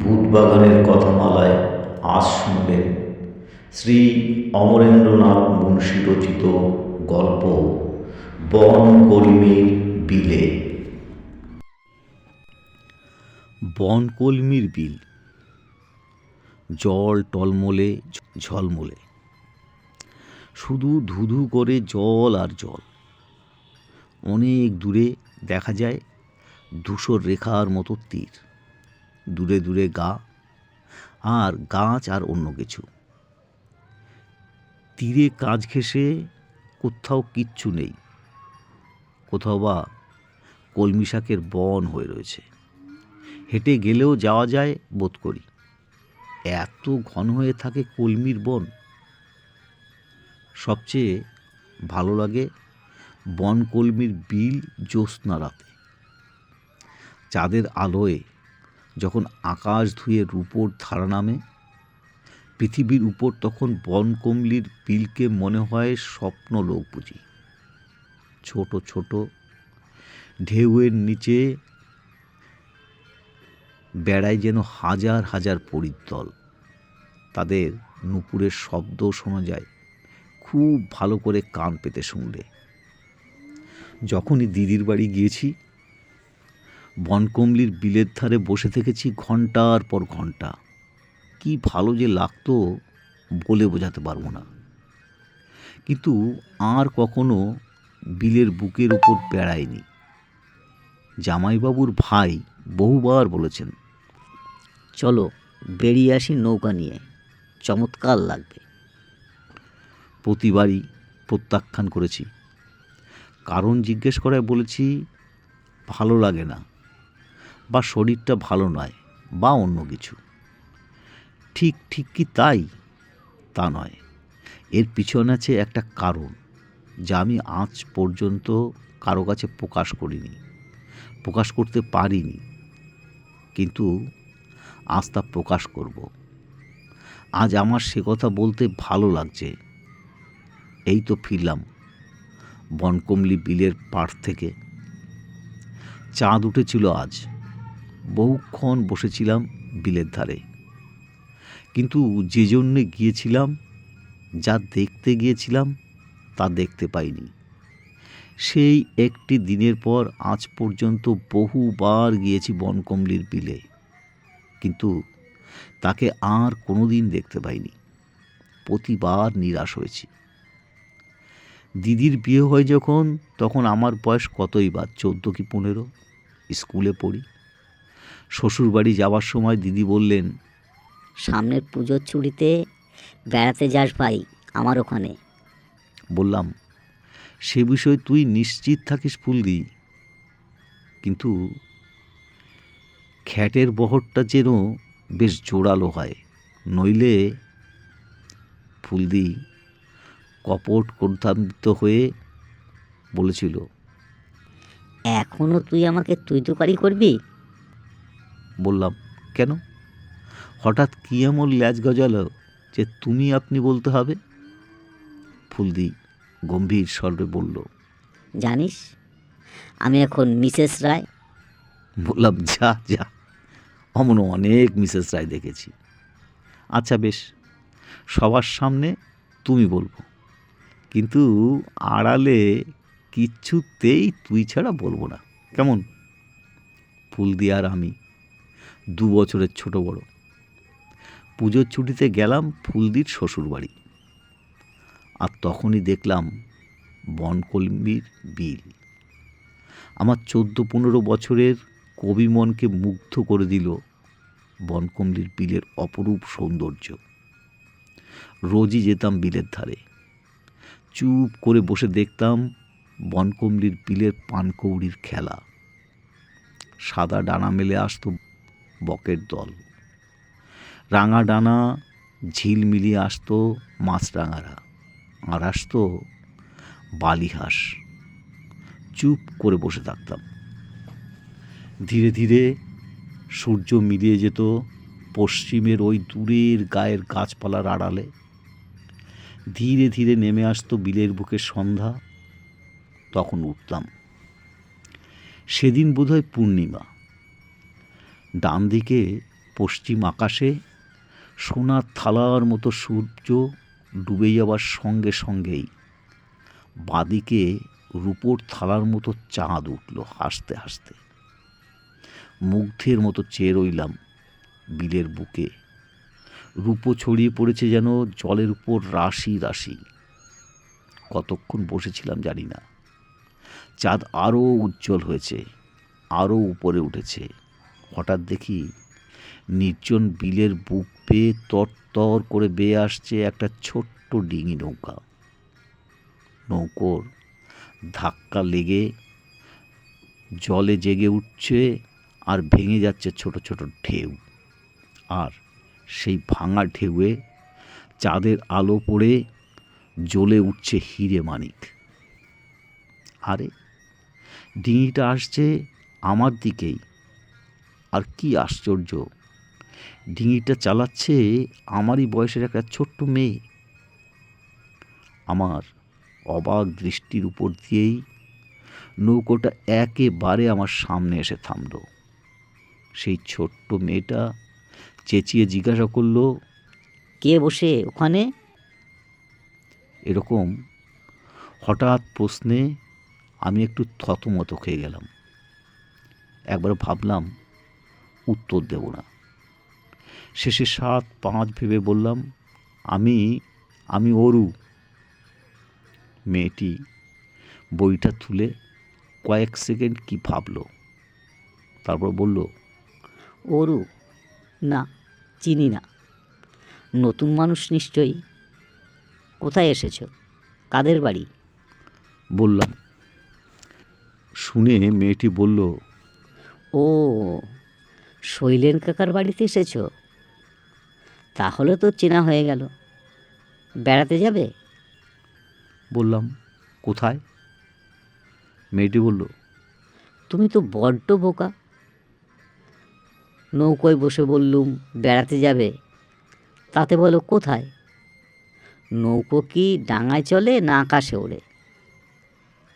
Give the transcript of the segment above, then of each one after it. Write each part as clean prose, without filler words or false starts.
ভূতবাগানের কথামালায় আজ শুনলেন শ্রী অমরেন্দ্রনাথ মুন্সী রচিত গল্প বনকলমির বিলে। বনকলমির বিল, জল টলমলে ঝলমলে, শুধু ধুধু করে জল আর জল। অনেক দূরে দেখা যায় ধূসর রেখার মতো তীর, দূরে দূরে গা আর গাছ আর অন্য কিছু। তীরে কাঁচ ঘেঁষে কোথাও কিচ্ছু নেই, কোথাও বা কলমি শাকের বন হয়ে রয়েছে। হেঁটে গেলেও যাওয়া যায় বোধ করি, এত ঘন হয়ে থাকে কলমির বন। সবচেয়ে ভালো লাগে বনকলমির বিল জ্যোৎস্না রাতে, চাঁদের আলোয় যখন আকাশ ধুয়ে রূপোর ধারা নামে পৃথিবীর উপর, তখন বনকমলির বিলকে মনে হয় স্বপ্ন লোক বুঝি। ছোট ছোট ঢেউয়ের নিচে বেড়ায় যেন হাজার হাজার পরীর দল। তাদের নুপুরের শব্দ শোনা যায় খুব ভালো করে কান পেতে শুনলে। যখনই দিদির বাড়ি গিয়েছি, বনকমলির বিলের ধারে বসে থেকেছি ঘন্টার পর ঘন্টা। কি ভালো যে লাগতো বলে বোঝাতে পারবো না। কিন্তু আর কখনো বিলের বুকের উপর বেড়ায়নি। জামাইবাবুর ভাই বহুবার বলেছেন, চলো বেরিয়ে আসি নৌকা নিয়ে, চমৎকার লাগবে। প্রতিবারই প্রত্যাখ্যান করেছি। কারণ জিজ্ঞেস করায় বলেছি ভালো লাগে না, বা শরীরটা ভালো নয়, বা অন্য কিছু। ঠিক ঠিক কি তাই? তা নয়, এর পিছনে আছে একটা কারণ, যা আমি আজ পর্যন্ত কারো কাছে প্রকাশ করিনি, প্রকাশ করতে পারিনি। কিন্তু আজ তা প্রকাশ করব। আজ আমার সে কথা বলতে ভালো লাগছে। এই তো ফিরলাম বনকমলি বিলের পাড় থেকে। চাঁদ উঠেছিল আজ। বহুক্ষণ বসেছিলাম বিলের ধারে, কিন্তু যে জন্যে গিয়েছিলাম, যা দেখতে গিয়েছিলাম, তা দেখতে পাইনি। সেই একটি দিনের পর আজ পর্যন্ত বহুবার গিয়েছি বনকমলির বিলে, কিন্তু তাকে আর কোনো দিন দেখতে পাইনি। প্রতিবার নিরাশ হয়েছি। দিদির বিয়ে হয় যখন, তখন আমার বয়স কতই বা 14 কি 15, স্কুলে পড়ি। শ্বশুরবাড়ি যাওয়ার সময় দিদি বললেন, সামনের পুজোর ছুটিতে বেড়াতে যাস ভাই আমার ওখানে। বললাম, সে বিষয়ে তুই নিশ্চিত থাকিস ফুলদি, কিন্তু খ্যাটের বহরটা যেন বেশ জোরালো হয়, নইলে। ফুলদি কপট ক্রোধান্বিত হয়ে বলেছিল, এখনো তুই আমাকে তুই তুকারি করবি? বললাম, কেন? হঠাৎ কি এমন ল্যাজ গজালো যে তুমি আপনি বলতে হবে? ফুলদি গম্ভীর স্বরে বলল, জানিস আমি এখন মিসেস রায়। বললাম, যা যা, অমন অনেক মিসেস রায় দেখেছি। আচ্ছা বেশ, সবার সামনে তুমি বলবো, কিন্তু আড়ালে কিচ্ছুতেই তুই ছাড়া বলবো না, কেমন? ফুলদি আর আমি 2 বছরের ছোট বড়। পুজোর ছুটিতে গেলাম ফুলদির শ্বশুরবাড়ি, আর তখনই দেখলাম বনকলমির বিল। আমার 14-15 বছরের কবি মনকে মুগ্ধ করে দিল বনকমলির বিলের অপরূপ সৌন্দর্য। রোজই যেতাম বিলের ধারে, চুপ করে বসে দেখতাম বনকমলির বিলের পানকৌড়ির খেলা। সাদা ডানা মেলে আসতো বকের দল, রাঙা ডানা ঝিল মিলিয়ে আসতো মাছরাঙারা, আর আসতো বালিহাঁস। চুপ করে বসে থাকতাম। ধীরে ধীরে সূর্য মিলিয়ে যেত পশ্চিমের ওই দূরের গায়ের গাছপালার আড়ালে। ধীরে ধীরে নেমে আসতো বিলের বুকে সন্ধ্যা। তখন উঠতাম। সেদিন বোধহয় পূর্ণিমা। ডান দিকে পশ্চিম আকাশে সোনার থালার মতো সূর্য ডুবে যাওয়ার সঙ্গে সঙ্গেই বাঁদিকে রূপোর থালার মতো চাঁদ উঠল হাসতে হাসতে। মুগ্ধের মতো চেয়ে রইলাম বিলের বুকে। রূপো ছড়িয়ে পড়েছে যেন জলের উপর রাশি রাশি। কতক্ষণ বসেছিলাম জানি না। চাঁদ আরও উজ্জ্বল হয়েছে, আরও উপরে উঠেছে। হঠাৎ দেখি নির্জন বিলের বুক বেয়ে তরতর করে বেয়ে আসছে একটা ছোট্ট ডিঙি নৌকা। নৌকোর ধাক্কা লেগে জলে জেগে উঠছে আর ভেঙে যাচ্ছে ছোট ছোট ঢেউ। আর সেই ভাঙা ঢেউয়ে চাঁদের আলো পড়ে জ্বলে উঠছে হিরে মানিক। আরে ডিঙিটা আসছে আমার দিকেই। আর কি আশ্চর্য, ডিঙিটা চালাচ্ছে আমারই বয়সের একটা ছোট্ট মেয়ে। আমার অবাক দৃষ্টির উপর দিয়েই নৌকোটা একেবারে আমার সামনে এসে থামল। সেই ছোট্ট মেয়েটা চেঁচিয়ে জিজ্ঞাসা করল, কে বসে ওখানে? এরকম হঠাৎ প্রশ্নে আমি একটু থতমত খেয়ে গেলাম। একবার ভাবলাম উত্তর দেব না। শেষে 7-5 ভেবে বললাম, আমি অরু। মেয়েটি বইটা তুলে কয়েক সেকেন্ড কি ভাবল, তারপর বলল, ওরু? না, চিনি না। নতুন মানুষ নিশ্চয়ই। কোথায় এসেছো? কাদের বাড়ি? বললাম। শুনে মেয়েটি বলল, ও, শৈলেন কাকার বাড়িতে এসেছো? তাহলে তো চেনা হয়ে গেল। বেড়াতে যাবে? বললাম, কোথায়? মেয়েটি বলল, তুমি তো বড্ড বোকা। নৌকোয় বসে বললুম বেড়াতে যাবে, তাতে বলো কোথায়? নৌকো কি ডাঙায় চলে না আকাশে ওড়ে?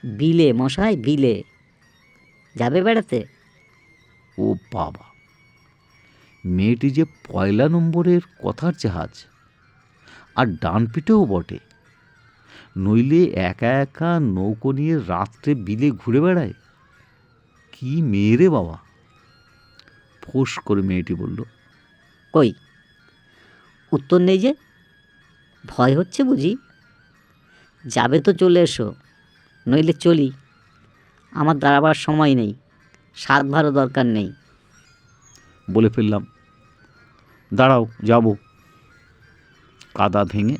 বিলে মশাই, বিলে। যাবে বেড়াতে? ও বাবা, মেয়েটি যে 1 নম্বরের কথার জাহাজ, আর ডান পিঠেও বটে। নইলে একা একা নৌকো নিয়ে রাত্রে বিলে ঘুরে বেড়ায়। কি মেয়ে রে বাবা! ফোঁস করে মেয়েটি বলল, কই, উত্তর নেই যে? ভয় হচ্ছে বুঝি? যাবে তো চলে এসো, নইলে চলি। আমার দাঁড়াবার সময় নেই, 7 ভারও দরকার নেই। বলে ফেললাম, দাঁড়াও, যাব। কাদা ভেঙে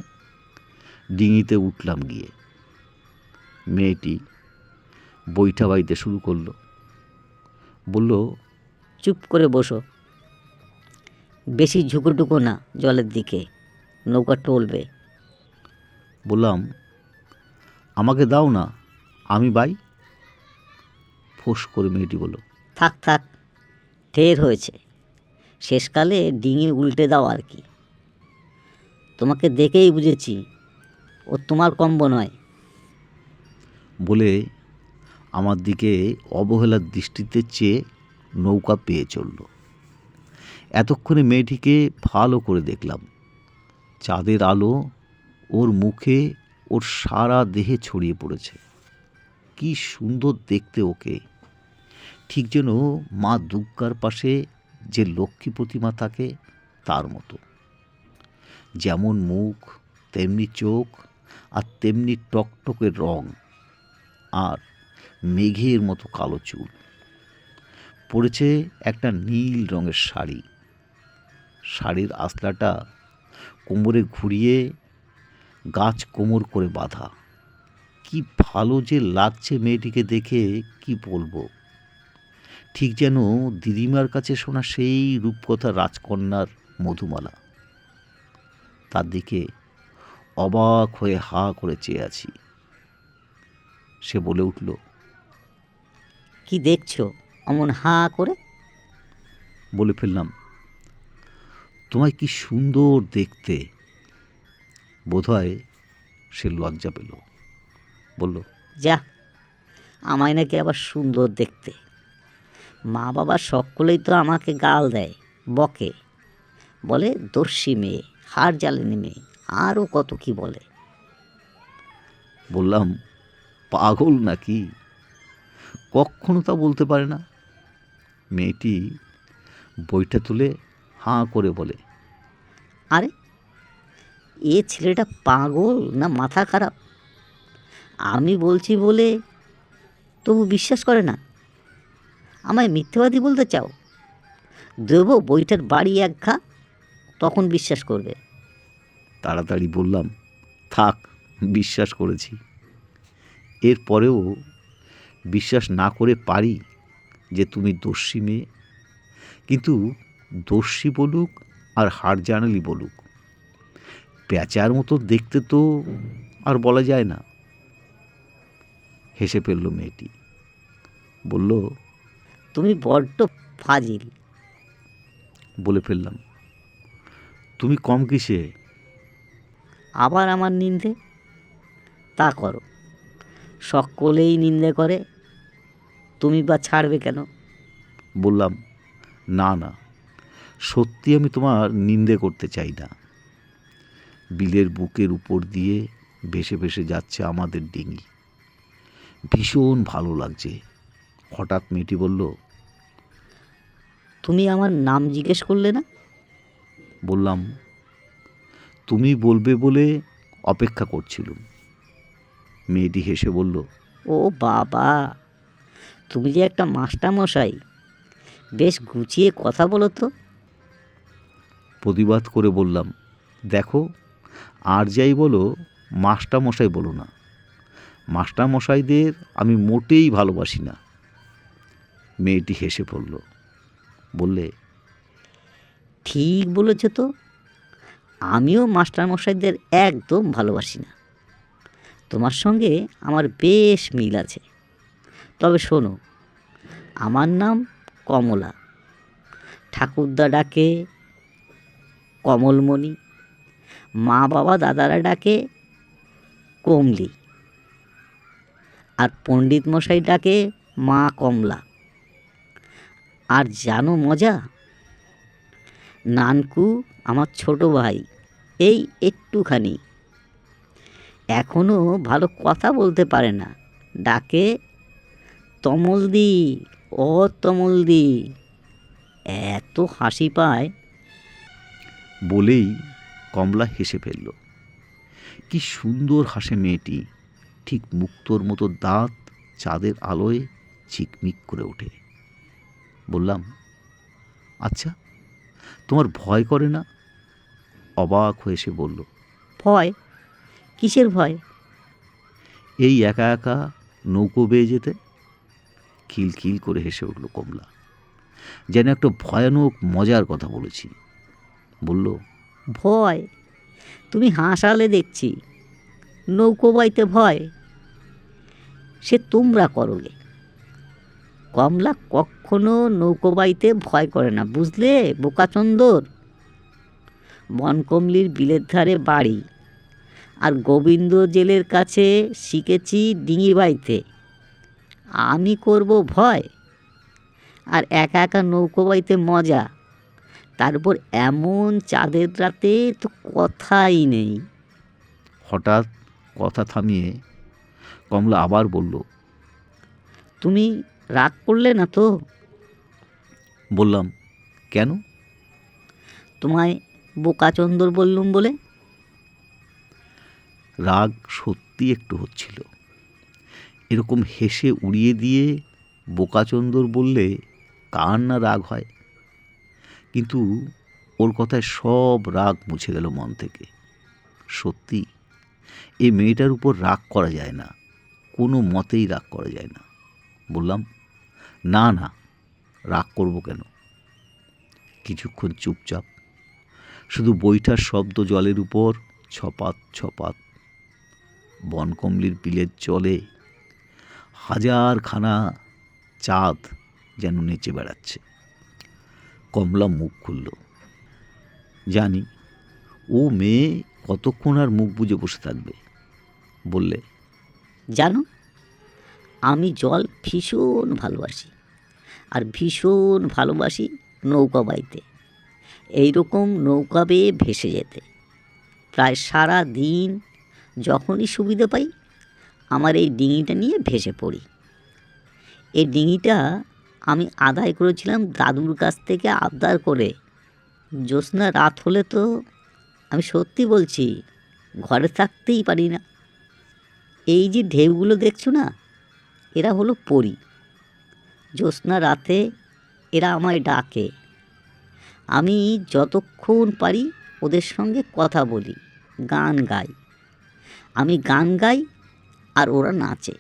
ডিঙিতে উঠলাম গিয়ে। মেয়েটি বৈঠা বাইতে শুরু করলো। বলল, চুপ করে বসো, বেশি ঝুঁকোটুকো না জলের দিকে, নৌকা টলবে। বললাম, আমাকে দাও না, আমি বাই। ফোঁস করে মেয়েটি বলল, থাক থাক, ঢের হয়েছে। শেষকালে ডিঙি উল্টে দাও আর কি। তোমাকে দেখেই বুঝেছি ও তোমার কম্ব নয়। বলে আমার দিকে অবহেলার দৃষ্টিতে চেয়ে নৌকা পেয়ে চলল। এতক্ষণে মেয়েটিকে ভালো করে দেখলাম। চাঁদের আলো ওর মুখে, ওর সারা দেহে ছড়িয়ে পড়েছে। কি সুন্দর দেখতে ওকে! ঠিক যেন মা দুর্গার পাশে যে লক্ষ্মী প্রতিমা থাকে তার মতো। যেমন মুখ তেমনি চোখ, আর তেমনি টকটকে রং, আর মেঘের মতো কালো চুল। পরেছে একটা নীল রঙের শাড়ি। শাড়ির আঁচলাটা কোমরে ঘুরিয়ে গাছ কোমর করে বাঁধা। কি ভালো যে লাগছে মেয়েটিকে দেখে, কি বলবো। ঠিক যেন দিদিমার কাছে শোনা সেই রূপকথা রাজকন্যার মধুমালা। তার দিকে অবাক হয়ে হা করে চেয়ে আছি। সে বলে উঠল, কি দেখছো অমন হাঁ করে? বলে ফেললাম, তোমায় কি সুন্দর দেখতে। বোধহয় সে লজ্জা পেল। বলল, যা, আমায় নাকি আবার সুন্দর দেখতে? মা বাবা সকলেই তো আমাকে গাল দেয়, বকে। বলে দস্যি মেয়ে, হাড় জ্বালেনি মেয়ে, আরও কত কি বলে। বললাম, পাগল নাকি? কখনো তা বলতে পারে না। মেয়েটি বইটা তুলে হাঁ করে বলে, আরে এ ছেলেটা পাগল না মাথা খারাপ? আমি বলছি বলে তবু বিশ্বাস করে না। আমায় মিথ্যেবাদী বলতে চাও? দেবো বইটার বাড়ি এক ঘা, তখন বিশ্বাস করবে। তাড়াতাড়ি বললাম, থাক, বিশ্বাস করেছি। এরপরেও বিশ্বাস না করে পারি যে তুমি দস্যি মেয়ে। কিন্তু দস্যি বলুক আর হাড় জানালি বলুক, প্যাঁচার মতো দেখতে তো আর বলা যায় না। হেসে ফেলল মেয়েটি, বলল, তুমি বড্ড ফাজিল। বলে ফেললাম, তুমি কম কিসে? আবার আমার নিন্দে? তা করো, সকলেই নিন্দে করে, তুমি বা ছাড়বে কেন? বললাম, না না, সত্যি আমি তোমার নিন্দে করতে চাই না। বিলের বুকের উপর দিয়ে ভেসে ভেসে যাচ্ছে আমাদের ডিঙি, ভীষণ ভালো লাগছে। হঠাৎ মেয়েটি বলল, তুমি আমার নাম জিজ্ঞেস করলে না? বললাম, তুমি বলবে বলে অপেক্ষা করছিলুম। মেয়েটি হেসে বলল, ও বাবা, তুমি যে একটা মাস্টারমশাই, বেশ গুছিয়ে কথা বলো তো। প্রতিবাদ করে বললাম, দেখো, আর যাই বলো, মাস্টারমশাই বলো না। মাস্টারমশাইদের আমি মোটেই ভালোবাসি না। মেয়েটি হেসে পড়ল, বললে, ঠিক বলেছ তো, আমিও মাস্টারমশাইদের একদম ভালোবাসি না। তোমার সঙ্গে আমার বেশ মিল আছে। তবে শোনো, আমার নাম কমলা, ঠাকুরদা ডাকে কমলমণি, মা বাবা দাদারা ডাকে কমলি, আর পণ্ডিত মশাই ডাকে মা কমলা। আর জানো মজা, নানকু আমার ছোট ভাই, এই একটুখানি, এখনও ভালো কথা বলতে পারে না, ডাকে তমলদি, ও তমলদি। এত হাসি পায়। বলেই কমলা হেসে ফেলল। কি সুন্দর হাসে মেয়েটি, ঠিক মুক্তোর মতো দাঁত চাঁদের আলোয় ঝিকমিক করে ওঠে। বললাম, আচ্ছা, তোমার ভয় করে না? অবাক হয়ে সে বলল, ভয়? কিসের ভয়? এই একা একা নৌকো বেয়ে যেতে। খিলখিল করে হেসে উঠল কমলা, যেন একটা ভয়ানক মজার কথা বলেছি। বলল, ভয়? তুমি হাসালে দেখছি। নৌকো বাইতে ভয়? সে তোমরা করোগে। কমলা কখনো নৌকো বাইতে ভয় করে না, বুঝলে বোকাচন্দর। বনকমলির বিলের ধারে বাড়ি, আর গোবিন্দ জেলের কাছে শিখেছি ডিঙি বাইতে। আমি করব ভয়? আর একা একা নৌকো বাইতে মজা, তারপর এমন চাঁদের রাতে তো কথাই নেই। হঠাৎ কথা থামিয়ে কমলা আবার বলল, তুমি রাগ করলে না তো? বললাম, কেন? তোমায় বোকাচন্দর বললুম বলে। রাগ সত্যি একটু হচ্ছিল। এরকম হেসে উড়িয়ে দিয়ে বোকাচন্দর বললে কার না রাগ হয়। কিন্তু ওর কথায় সব রাগ মুছে গেল মন থেকে। সত্যি এই মেয়েটার উপর রাগ করা যায় না, কোনো মতেই রাগ করা যায় না। বললাম, না না, রাগ করব কেন? কিছুক্ষণ চুপচাপ, শুধু বৈঠার শব্দ জলের উপর ছপাত ছপাত। বনকমলির বিলের জলে হাজারখানা চাঁদ যেন নেচে বেড়াচ্ছে। কমলা মুখ খুলল। জানি ও মেয়ে কতক্ষণ আর মুখ বুজে বসে থাকবে। বললে, জানো, আমি জল ভীষণ ভালোবাসি, আর ভীষণ ভালোবাসি নৌকা বাইতে। এইরকম নৌকা বেয়ে ভেসে যেতে। প্রায় সারা দিন যখনই সুবিধা পাই আমার এই ডিঙিটা নিয়ে ভেসে পড়ি। এই ডিঙিটা আমি আদায় করেছিলাম দাদুর কাছ থেকে আবদার করে। জ্যোৎস্না রাত হলে তো আমি সত্যি বলছি ঘরে থাকতেই পারি না। এই যে ঢেউগুলো দেখছো না, এরা হলো পরী। জ্যোৎস্না রাতে এরা আমায় ডাকে। আমি যতক্ষণ পারি ওদের সঙ্গে কথা বলি, গান গাই। আমি গান গাই আর ওরা নাচে।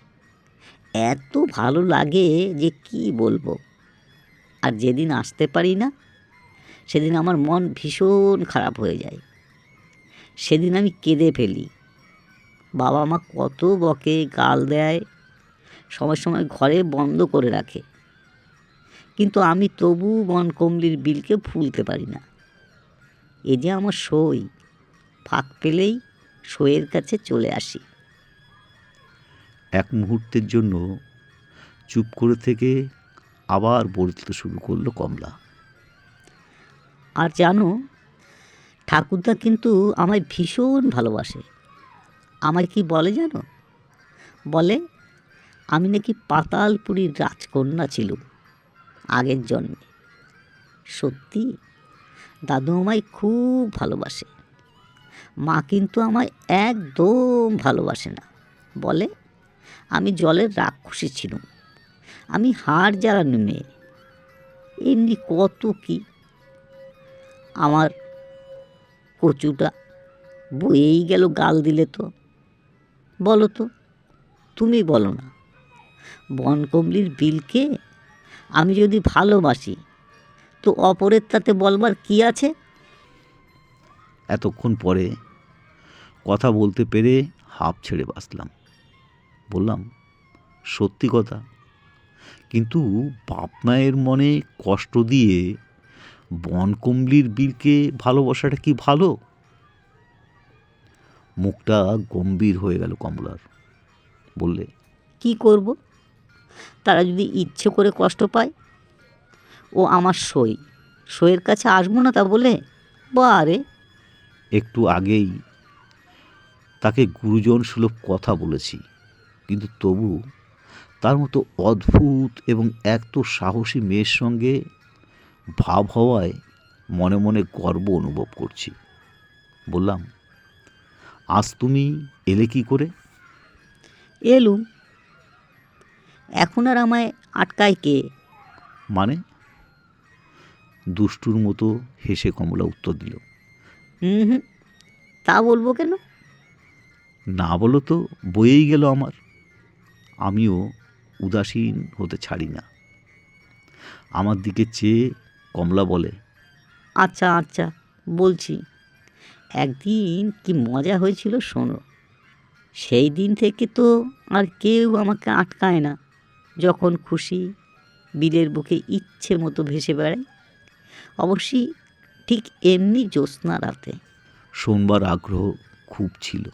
এত ভালো লাগে যে কি বলবো। আর যেদিন আসতে পারি না সেদিন আমার মন ভীষণ খারাপ হয়ে যায়। সেদিন আমি কেঁদে ফেলি। বাবা মা কত বকে, গাল দেয়, সময় সময় ঘরে বন্ধ করে রাখে, কিন্তু আমি তবু বনকমলির বিলকে ভুলতে পারি না। এ যে আমার সই, ফাঁক পেলেই সইয়ের কাছে চলে আসি। এক মুহূর্তের জন্য চুপ করে থেকে আবার বলতে শুরু করলো কমলা। আর জানো, ঠাকুরদা কিন্তু আমায় ভীষণ ভালোবাসে। আমায় কি বলে জানো? বলে আমি নাকি পাতালপুরীর রাজকন্যা ছিলুম আগের জন্মে। সত্যি দাদু আমায় খুব ভালোবাসে। মা কিন্তু আমায় একদম ভালোবাসে না। বলে আমি জলের রাক্ষসী ছিলুম, আমি হাড় জ্বালানো মেয়ে। এমনি কত কি। আমার কচুটা বয়েই গেল গাল দিলে তো। বলো তো, তুমি বলো না, বনকমলির বিলকে আমি যদি ভালোবাসি তো অপরের তাতে বলবার কি আছে? এতক্ষণ পরে কথা বলতে পেরে হাঁপ ছেড়ে বাঁচলাম। বললাম, সত্যি কথা, কিন্তু বাপ মায়ের মনে কষ্ট দিয়ে বনকমলির বীরকে ভালোবাসাটা কি ভালো? মুখটা গম্ভীর হয়ে গেল কমলার। বললে, কি করব? তারা যদি ইচ্ছে করে কষ্ট পায়, ও আমার সই, সইয়ের কাছে আসবো না তা বলে? বারে, একটু আগেই তাকে গুরুজন সুলভ কথা বলেছি, কিন্তু তবু তার মতো অদ্ভুত এবং এত সাহসী মেয়ের সঙ্গে ভাব হওয়ায় মনে মনে গর্ব অনুভব করছি। বললাম, আজ তুমি এলে কি করে? এলুম। এখন আর আমায় আটকায় কে? মানে? দুষ্টুর মতো হেসে কমলা উত্তর দিল। হুম, তা বলবো কেন? না বলো তো বয়েই গেল আমার। আমিও উদাসীন হতে ছাড়ি না। আমার দিকে চেয়ে কমলা বলে, আচ্ছা আচ্ছা, বলছি। একদিন কি মজা হয়েছিল শোনো। সেই দিন থেকে তো আর কেউ আমাকে আটকায় না। যখন খুশি বিলের বুকে ইচ্ছে মতো ভেসে বেড়াই। অবশ্যই ঠিক এমনি জ্যোৎস্না রাতে। শোনবার আগ্রহ খুব ছিল,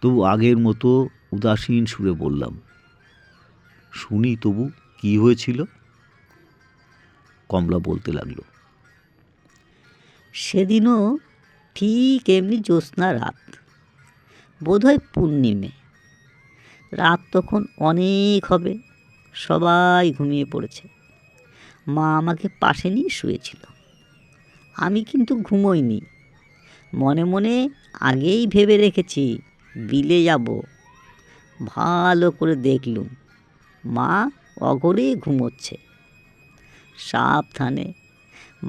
তবু আগের মতো উদাসীন সুরে বললাম, শুনি তবু কি হয়েছিল? কমলা বলতে লাগলো, সেদিনও ঠিক এমনি জ্যোৎস্না রাত, বোধহয় পূর্ণিমে। রাত তখন অনেক হবে, সবাই ঘুমিয়ে পড়েছে। মা আমাকে পাশে নিয়ে শুয়েছিল। আমি কিন্তু ঘুমোইনি। মনে মনে আগেই ভেবে রেখেছি বিলে যাব। ভালো করে দেখলুম মা অঘরে ঘুমোচ্ছে। সাবধানে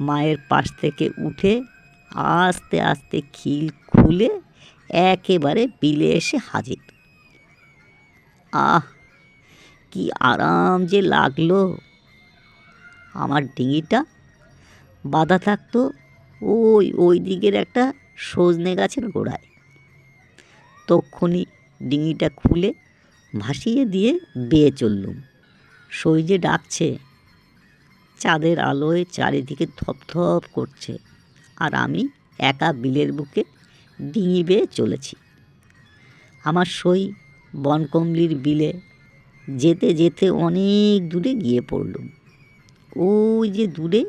মায়ের পাশ থেকে উঠে আস্তে আস্তে খিল খুলে একেবারে বিলে এসে হাজির। আহ, কি আরাম যে লাগলো। আমার ডিঙিটা বাঁধা থাকতো ওই দিকের একটা সজনে গাছের গোড়ায়। তক্ষুনি ডিঙিটা খুলে ভাসিয়ে দিয়ে বেয়ে চললুম। সই যে ডাকছে, চাঁদের আলোয় চারিদিকে ধপধপ করছে, আর আমি একা বিলের বুকে ডিঙি বেয়ে চলেছি। আমার সই বনকমলির বিলে যেতে যেতে অনেক দূরে গিয়ে পড়লুম। ওই যে দূরে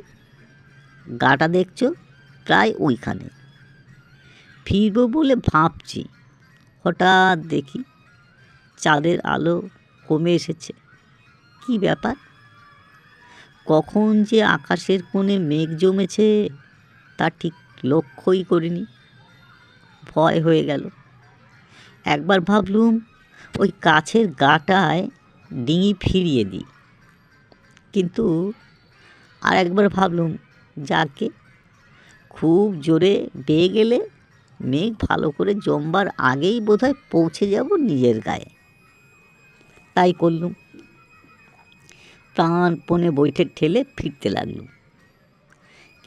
গাটা দেখছো, প্রায় ওইখানে। ফিরব বলে ভাবছি, হঠাৎ দেখি চাঁদের আলো কমে এসেছে। কি ব্যাপার? কখন যে আকাশের কোণে মেঘ জমেছে তা ঠিক লক্ষ্যই করিনি। ভয় হয়ে গেল। একবার ভাবলুম ওই কাছের গাটায় ডিঙি ফিরিয়ে দিই, কিন্তু আর একবার ভাবলুম যাকে, খুব জোরে বেয়ে গেলে মেঘ ভালো করে জমবার আগেই বোধহয় পৌঁছে যাব নিজের গায়ে। তাই করলুম। প্রাণপণে বৈঠে ঠেলে ফিরতে লাগলুম।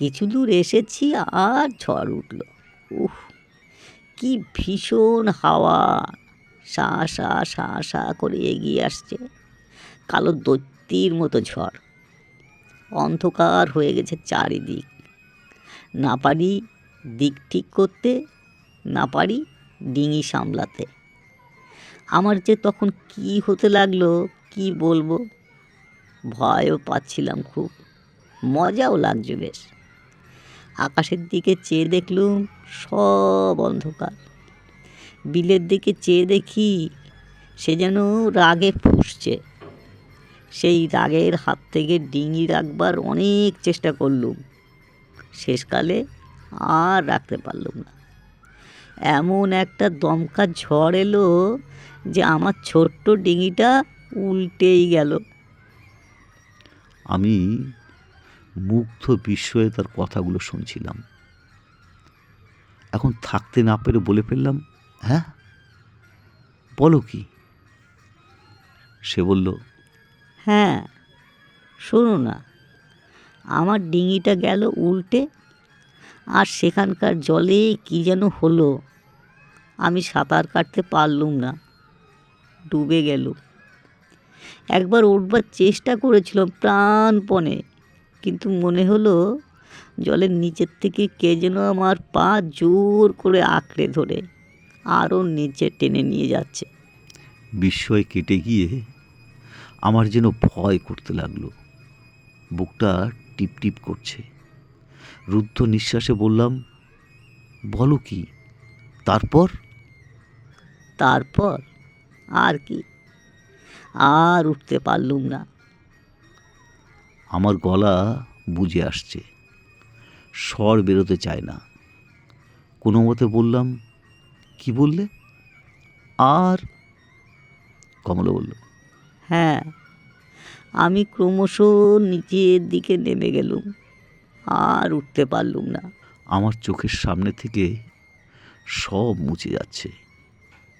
কিছু দূর এসেছি আর ঝড় উঠল। উহ, কি ভীষণ হাওয়া! সা সা সা সা করে এগিয়ে আসছে। কালো দৈত্যের মতো ঝড়। অন্ধকার হয়ে গেছে চারিদিক। না পারি দিক ঠিক করতে, না পারি ডিঙি সামলাতে। আমার যে তখন কি হতে লাগলো কি বলবো। ভয়ও পাচ্ছিলাম খুব, মজাও লাগছে বেশ। আকাশের দিকে চেয়ে দেখলুম সব অন্ধকার। বিলের দিকে চেয়ে দেখি সে যেন রাগে ফুঁসছে। সেই রাগের হাত থেকে ডিঙি রাখবার অনেক চেষ্টা করলুম, শেষকালে আর রাখতে পারলুম না। এমন একটা দমকা ঝড় এলো যে আমার ছোট্ট ডিঙিটা উল্টেই গেল। আমি মুগ্ধ বিস্ময়ে তার কথাগুলো শুনছিলাম। এখন থাকতে না পেরে বলে ফেললাম, হ্যাঁ বলো কি? সে বলল, হ্যাঁ, শোনো না, আমার ডিঙিটা গেল উল্টে, আর সেখানকার জলে কি যেন হলো। আমি সাঁতার কাটতে পারলুম না, ডুবে গেল। একবার উঠবার চেষ্টা করেছিলাম প্রাণপণে, কিন্তু মনে হলো জলের নিচের থেকে কে যেন আমার পা জোর করে আঁকড়ে ধরে আরও নিচে টেনে নিয়ে যাচ্ছে। বিস্ময় কেটে গিয়ে আমার যেন ভয় করতে লাগলো। বুকটা টিপ টিপ করছে। রুদ্ধ নিঃশ্বাসে বললাম, বলো কি? তারপর? তারপর আর কি, আর উঠতে পারলুম না। আমার গলা বুঝে আসছে, স্বর বেরোতে চায় না। কোনো মতে বললাম, কি বললে? আর? কমলা বলল, হ্যাঁ, আমি ক্রমশ নিচের দিকে নেমে গেলুম, আর উঠতে পারলুম না। আমার চোখের সামনে থেকে সব মুছে যাচ্ছে।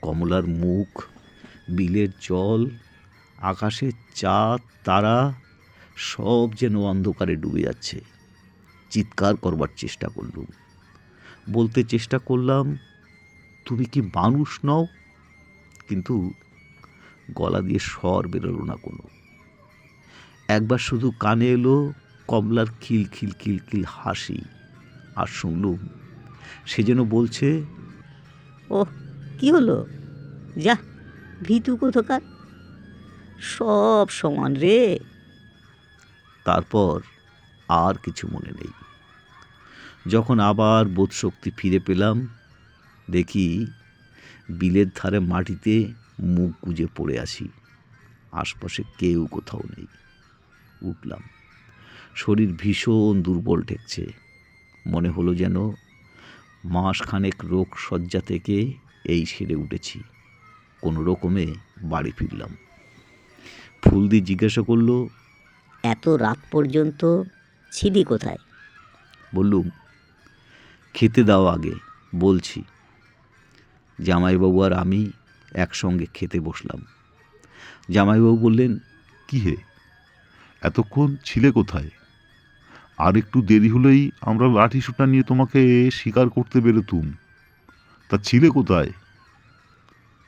কমলার মুখ, বিলের জল, আকাশের চাঁদ, তারা সব যেন অন্ধকারে ডুবে যাচ্ছে। চিৎকার করবার চেষ্টা করলুম, বলতে চেষ্টা করলাম, তুমি কি মানুষ নও? কিন্তু গলা দিয়ে স্বর বেরোলো না কোনো। একবার শুধু কানে এলো কমলার খিলখিল খিলখিল হাসি, আর শুনলুম সে যেন বলছে, ওহ, কি হলো? যা, ভীতু কোথাকার, সব সমান রে। তারপর আর কিছু মনে নেই। যখন আবার বোধশক্তি ফিরে পেলাম, দেখি বিলের ধারে মাটিতে মুখ গুজে পড়ে আছি। আশপাশে কেউ কোথাও নেই। উঠলাম। শরীর ভীষণ দুর্বল ঠেকছে। মনে হলো যেন মাসখানেক রোগ শয্যা থেকে এই সেরে উঠেছি। কোনো রকমে বাড়ি ফিরলাম। ফুলদি জিজ্ঞাসা করলো, এত রাত পর্যন্ত ছিলি কোথায়? বললুম, খেতে দাও আগে, বলছি। জামাইবাবু আর আমি একসঙ্গে খেতে বসলাম। জামাইবাবু বললেন, কি হে, এতক্ষণ ছিলে কোথায়? আর একটু দেরি হলেই আমরা লাঠি সুটা নিয়ে তোমাকে শিকার করতে বেরোতুম। তা ছিলে কোথায়?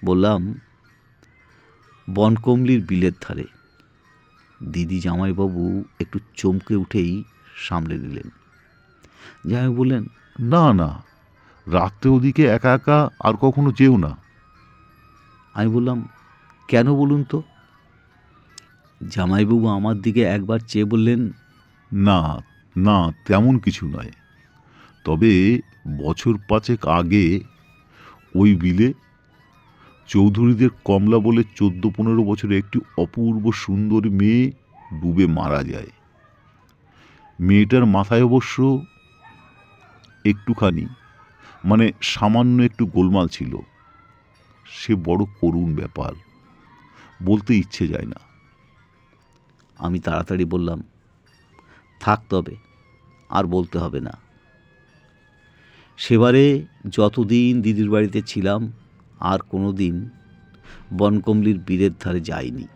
বললাম, বনকমলির বিলের ধারে। দিদি জামাইবাবু একটু চমকে উঠেই সামলে নিলেন। জামাই বললেন, না না, রাত্রে ওদিকে একা একা আর কখনো যেও না। আমি বললাম, কেন বলুন তো? জামাইবাবু আমার দিকে একবার চেয়ে বললেন, না না, তেমন কিছু নয়। তবে বছর 5 আগে ওই বিলে চৌধুরীদের কমলা বলে 14-15 বছরে একটি অপূর্ব সুন্দরী মেয়ে ডুবে মারা যায়। মেয়েটার মাথায় অবশ্য একটুখানি মানে সামান্য একটু গোলমাল ছিল। সে বড় করুণ ব্যাপার, বলতে ইচ্ছে যায় না। আমি তাড়াতাড়ি বললাম, থাক তবে, আর বলতে হবে না। সেবারে যতদিন দিদির বাড়িতে ছিলাম আর কোনো দিন বনকমলির বীরের ধারে যাইনি।